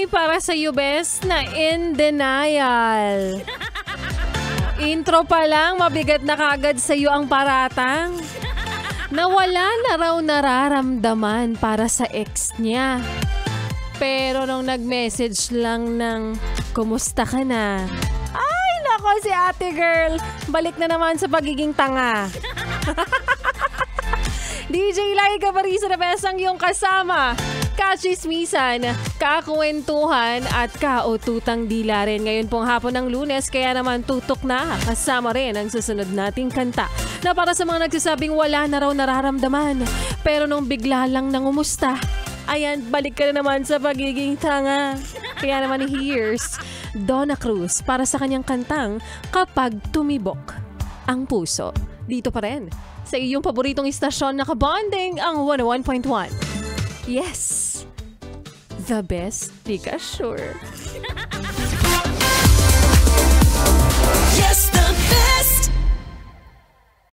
ay para sa iyo, best, na in denial. Intro pa lang, mabigat na kagad sa iyo ang paratang. Na wala na raw nararamdaman para sa ex niya. Pero nung nag-message lang ng, kumusta ka na? Ay, nako si ate girl, balik na naman sa pagiging tanga. DJ Laika Parisa na best ang iyong kasama. Kachismisan, kakwentuhan at kaututang dila rin. Ngayon pong hapon ng Lunes, kaya naman tutok na kasama rin ang susunod nating kanta. Na para sa mga nagsasabing wala na raw nararamdaman. Pero nung bigla lang nangumusta, ayan, balik ka na naman sa pagiging tanga. Kaya naman here's Donna Cruz para sa kanyang kantang Kapag Tumibok ang Puso. Dito pa rin sa iyong paboritong istasyon na kabonding ang 101.1. Yes, the best, di ka sure.